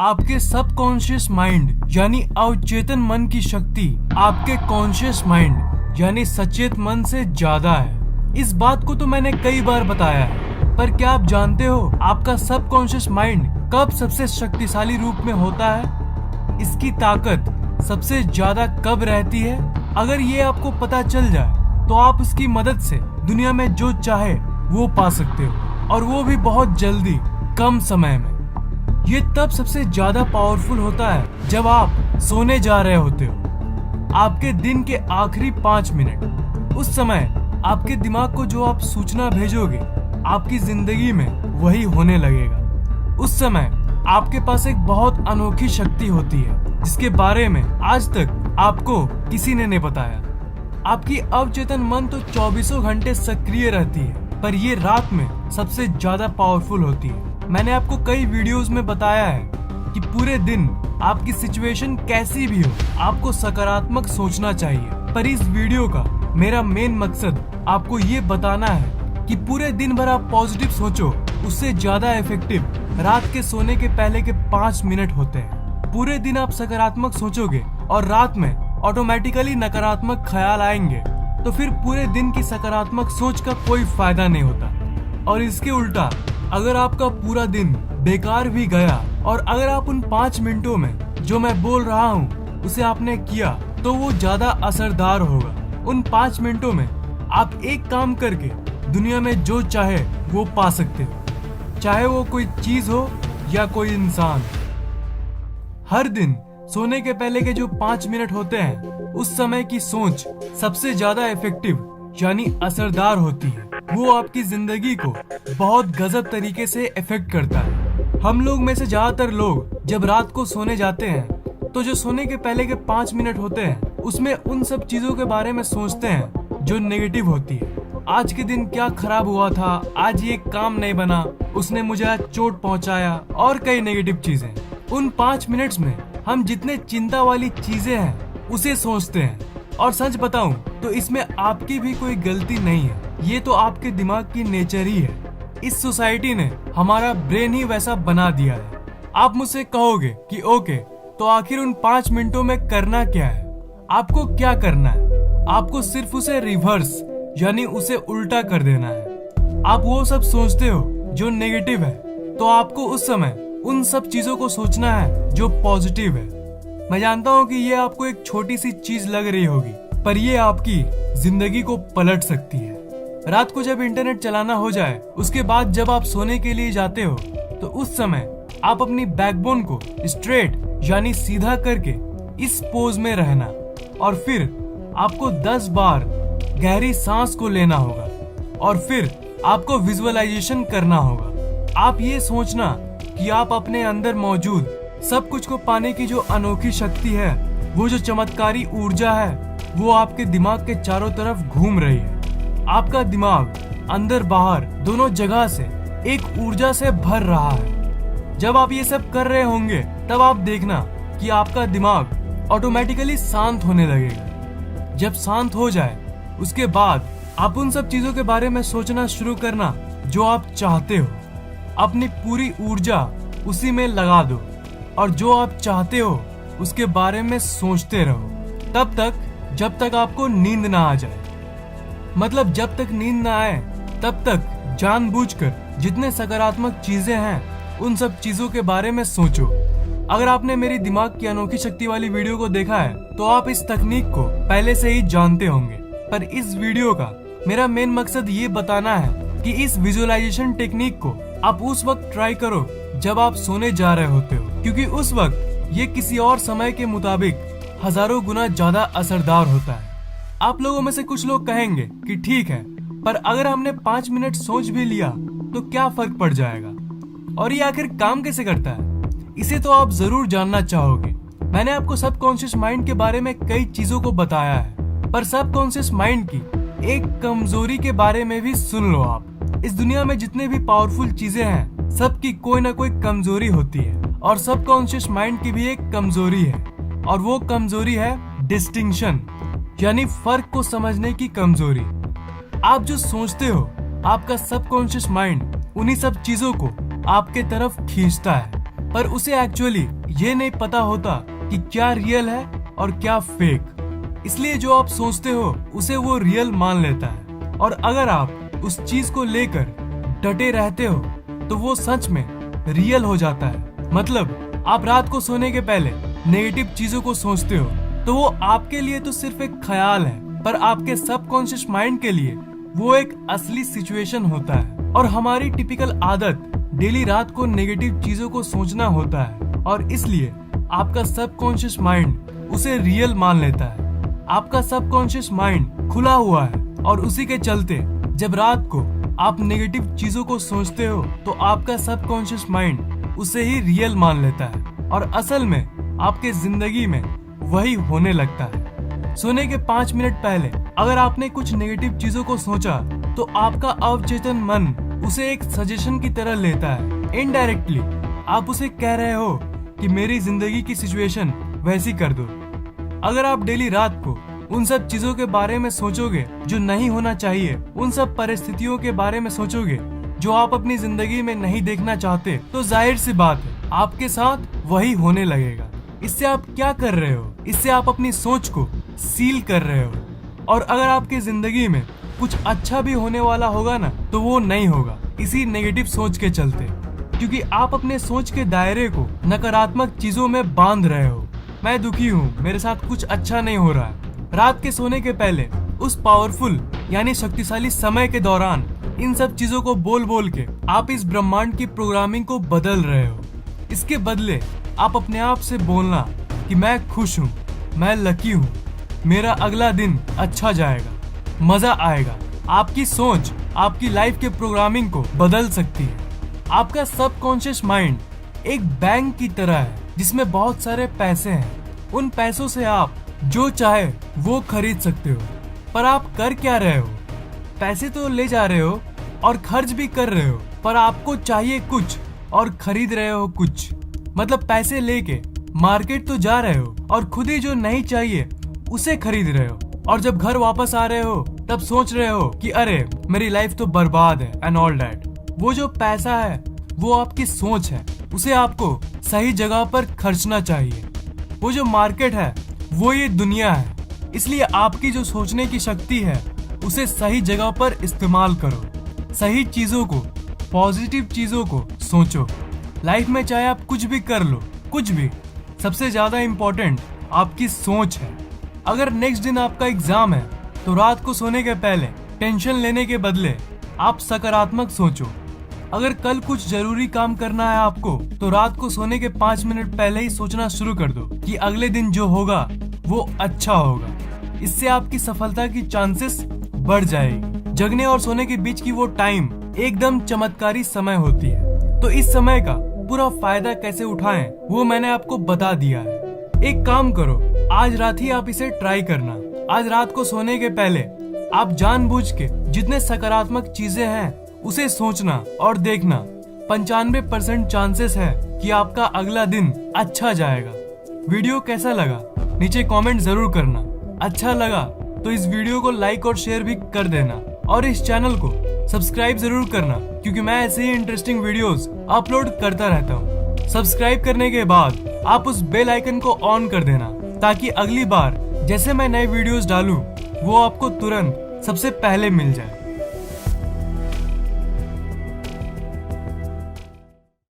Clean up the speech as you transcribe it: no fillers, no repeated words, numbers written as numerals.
आपके subconscious mind यानी अवचेतन मन की शक्ति आपके कॉन्शियस माइंड यानी सचेत मन से ज्यादा है। इस बात को तो मैंने कई बार बताया है, पर क्या आप जानते हो आपका सबकॉन्शियस माइंड कब सबसे शक्तिशाली रूप में होता है? इसकी ताकत सबसे ज्यादा कब रहती है? अगर ये आपको पता चल जाए तो आप इसकी मदद से दुनिया में जो चाहे वो पा सकते हो, और वो भी बहुत जल्दी, कम समय में। ये तब सबसे ज्यादा पावरफुल होता है जब आप सोने जा रहे होते हो। आपके दिन के आखिरी 5 मिनट, उस समय आपके दिमाग को जो आप सूचना भेजोगे आपकी जिंदगी में वही होने लगेगा। उस समय आपके पास एक बहुत अनोखी शक्ति होती है जिसके बारे में आज तक आपको किसी ने नहीं बताया। आपकी अवचेतन मन तो 24 घंटे सक्रिय रहती है, पर ये रात में सबसे ज्यादा पावरफुल होती है। मैंने आपको कई वीडियोस में बताया है कि पूरे दिन आपकी सिचुएशन कैसी भी हो, आपको सकारात्मक सोचना चाहिए। पर इस वीडियो का मेरा मेन मकसद आपको ये बताना है कि पूरे दिन भर आप पॉजिटिव सोचो, उससे ज्यादा इफेक्टिव रात के सोने के पहले के 5 मिनट होते हैं। पूरे दिन आप सकारात्मक सोचोगे और रात में ऑटोमेटिकली नकारात्मक ख्याल आएंगे, तो फिर पूरे दिन की सकारात्मक सोच का कोई फायदा नहीं होता। और इसके उल्टा अगर आपका पूरा दिन बेकार भी गया और अगर आप उन 5 मिनटों में जो मैं बोल रहा हूँ उसे आपने किया, तो वो ज्यादा असरदार होगा। उन 5 मिनटों में आप एक काम करके दुनिया में जो चाहे वो पा सकते हो, चाहे वो कोई चीज हो या कोई इंसान। हर दिन सोने के पहले के जो 5 मिनट होते हैं, उस समय की सोच सबसे ज्यादा इफेक्टिव यानी असरदार होती है। वो आपकी जिंदगी को बहुत गजब तरीके से इफेक्ट करता है। हम लोग में से ज्यादातर लोग जब रात को सोने जाते हैं तो जो सोने के पहले के 5 मिनट होते हैं उसमें उन सब चीजों के बारे में सोचते हैं जो नेगेटिव होती है। आज के दिन क्या खराब हुआ था, आज ये काम नहीं बना, उसने मुझे आज चोट पहुंचाया, और कई नेगेटिव चीजें। उन 5 मिनट्स में हम जितने चिंता वाली चीजें हैं उसे सोचते हैं। और सच बताऊं तो इसमें आपकी भी कोई गलती नहीं है, ये तो आपके दिमाग की नेचर ही है। इस सोसाइटी ने हमारा ब्रेन ही वैसा बना दिया है। आप मुझसे कहोगे कि ओके, तो आखिर उन 5 मिनटों में करना क्या है? आपको क्या करना है? आपको सिर्फ उसे रिवर्स यानी उसे उल्टा कर देना है। आप वो सब सोचते हो जो नेगेटिव है, तो आपको उस समय उन सब चीजों को सोचना है जो पॉजिटिव है। मैं जानता हूँ कि ये आपको एक छोटी सी चीज लग रही होगी, पर ये आपकी जिंदगी को पलट सकती है। रात को जब इंटरनेट चलाना हो जाए, उसके बाद जब आप सोने के लिए जाते हो, तो उस समय आप अपनी बैकबोन को स्ट्रेट यानी सीधा करके इस पोज में रहना, और फिर आपको 10 बार गहरी सांस को लेना होगा, और फिर आपको विजुअलाइजेशन करना होगा। आप ये सोचना कि आप अपने अंदर मौजूद सब कुछ को पाने की जो अनोखी शक्ति है, वो जो चमत्कारी ऊर्जा है, वो आपके दिमाग के चारों तरफ घूम रही है। आपका दिमाग अंदर बाहर दोनों जगह से एक ऊर्जा से भर रहा है। जब आप ये सब कर रहे होंगे, तब आप देखना कि आपका दिमाग ऑटोमेटिकली शांत होने लगेगा। जब शांत हो जाए, उसके बाद आप उन सब चीजों के बारे में सोचना शुरू करना जो आप चाहते हो। अपनी पूरी ऊर्जा उसी में लगा दो, और जो आप चाहते हो उसके बारे में सोचते रहो, तब तक जब तक आपको नींद ना आ जाए। मतलब जब तक नींद ना आए तब तक जानबूझकर जितने सकारात्मक चीजें हैं उन सब चीजों के बारे में सोचो। अगर आपने मेरी दिमाग की अनोखी शक्ति वाली वीडियो को देखा है तो आप इस तकनीक को पहले से ही जानते होंगे, पर इस वीडियो का मेरा मेन मकसद ये बताना है कि इस विजुअलाइजेशन टेक्निक को आप उस वक्त ट्राई करो जब आप सोने जा रहे होते हो, क्योंकि उस वक्त ये किसी और समय के मुताबिक हजारों गुना ज्यादा असरदार होता है। आप लोगों में से कुछ लोग कहेंगे कि ठीक है, पर अगर हमने 5 मिनट सोच भी लिया तो क्या फर्क पड़ जाएगा, और ये आखिर काम कैसे करता है? इसे तो आप जरूर जानना चाहोगे। मैंने आपको सबकॉन्शियस माइंड के बारे में कई चीजों को बताया है, पर सबकॉन्शियस माइंड की एक कमजोरी के बारे में भी सुन लो आप। इस दुनिया में जितने भी पावरफुल चीजें हैं, सबकी कोई ना कोई कमजोरी होती है, और सबकॉन्शियस माइंड की भी एक कमजोरी है, और वो कमजोरी है डिस्टिंक्शन यानी फर्क को समझने की कमजोरी। आप जो सोचते हो, आपका सबकॉन्शियस माइंड उन्हीं सब चीजों को आपके तरफ खींचता है। पर उसे एक्चुअली ये नहीं पता होता कि क्या रियल है और क्या फेक। इसलिए जो आप सोचते हो उसे वो रियल मान लेता है, और अगर आप उस चीज को लेकर डटे रहते हो तो वो सच में रियल हो जाता है। मतलब आप रात को सोने के पहले नेगेटिव चीजों को सोचते हो तो वो आपके लिए तो सिर्फ एक ख्याल है, पर आपके सबकॉन्शियस माइंड के लिए वो एक असली सिचुएशन होता है। और हमारी टिपिकल आदत डेली रात को नेगेटिव चीजों को सोचना होता है, और इसलिए आपका सबकॉन्शियस माइंड उसे रियल मान लेता है। आपका सबकॉन्शियस माइंड खुला हुआ है, और उसी के चलते जब रात को आप नेगेटिव चीजों को सोचते हो तो आपका सबकॉन्शियस माइंड उसे ही रियल मान लेता है, और असल में आपके जिंदगी में वही होने लगता है। सोने के 5 मिनट पहले अगर आपने कुछ नेगेटिव चीजों को सोचा तो आपका अवचेतन मन उसे एक सजेशन की तरह लेता है। इनडायरेक्टली आप उसे कह रहे हो कि मेरी जिंदगी की सिचुएशन वैसी कर दो। अगर आप डेली रात को उन सब चीजों के बारे में सोचोगे जो नहीं होना चाहिए, उन सब परिस्थितियों के बारे में सोचोगे जो आप अपनी जिंदगी में नहीं देखना चाहते, तो जाहिर सी बात है आपके साथ वही होने लगेगा। इससे आप क्या कर रहे हो? इससे आप अपनी सोच को सील कर रहे हो, और अगर आपकी जिंदगी में कुछ अच्छा भी होने वाला होगा ना तो वो नहीं होगा इसी नेगेटिव सोच के चलते, क्योंकि आप अपने सोच के दायरे को नकारात्मक चीजों में बांध रहे हो। मैं दुखी हूँ, मेरे साथ कुछ अच्छा नहीं हो रहा है। रात के सोने के पहले उस पावरफुल यानी शक्तिशाली समय के दौरान इन सब चीजों को बोल बोल के आप इस ब्रह्मांड की प्रोग्रामिंग को बदल रहे हो। इसके बदले आप अपने आप से बोलना कि मैं खुश हूँ, मैं लकी हूँ, मेरा अगला दिन अच्छा जाएगा, मजा आएगा। आपकी सोच आपकी लाइफ के प्रोग्रामिंग को बदल सकती है। आपका सबकॉन्शियस माइंड एक बैंक की तरह है जिसमें बहुत सारे पैसे हैं। उन पैसों से आप जो चाहे वो खरीद सकते हो, पर आप कर क्या रहे हो? पैसे तो ले जा रहे हो और खर्च भी कर रहे हो, पर आपको चाहिए कुछ और खरीद रहे हो कुछ। मतलब पैसे लेके मार्केट तो जा रहे हो और खुद ही जो नहीं चाहिए उसे खरीद रहे हो, और जब घर वापस आ रहे हो तब सोच रहे हो कि अरे मेरी लाइफ तो बर्बाद है एंड ऑल दैट। वो जो पैसा है वो आपकी सोच है, उसे आपको सही जगह पर खर्चना चाहिए। वो जो मार्केट है वो ये दुनिया है, इसलिए आपकी जो सोचने की शक्ति है उसे सही जगह पर इस्तेमाल करो। सही चीजों को, पॉजिटिव चीजों को सोचो। लाइफ में चाहे आप कुछ भी कर लो, कुछ भी, सबसे ज्यादा इम्पोर्टेंट आपकी सोच है। अगर नेक्स्ट दिन आपका एग्जाम है तो रात को सोने के पहले टेंशन लेने के बदले आप सकारात्मक सोचो। अगर कल कुछ जरूरी काम करना है आपको तो रात को सोने के 5 मिनट पहले ही सोचना शुरू कर दो कि अगले दिन जो होगा वो अच्छा होगा। इससे आपकी सफलता की चांसेस बढ़ जाएगी। जगने और सोने के बीच की वो टाइम एकदम चमत्कारी समय होती है। तो इस समय का पूरा फायदा कैसे उठाएं वो मैंने आपको बता दिया है। एक काम करो, आज रात ही आप इसे ट्राई करना। आज रात को सोने के पहले आप जानबूझ के जितने सकारात्मक चीजें हैं उसे सोचना और देखना। 95% चांसेस है कि आपका अगला दिन अच्छा जाएगा। वीडियो कैसा लगा नीचे कमेंट जरूर करना। अच्छा लगा तो इस वीडियो को लाइक और शेयर भी कर देना, और इस चैनल को सब्सक्राइब जरूर करना, क्योंकि मैं ऐसे ही इंटरेस्टिंग वीडियोस अपलोड करता रहता हूँ। सब्सक्राइब करने के बाद आप उस बेल आइकन को ऑन कर देना, ताकि अगली बार जैसे मैं नए वीडियोस डालूं वो आपको तुरंत सबसे पहले मिल जाए।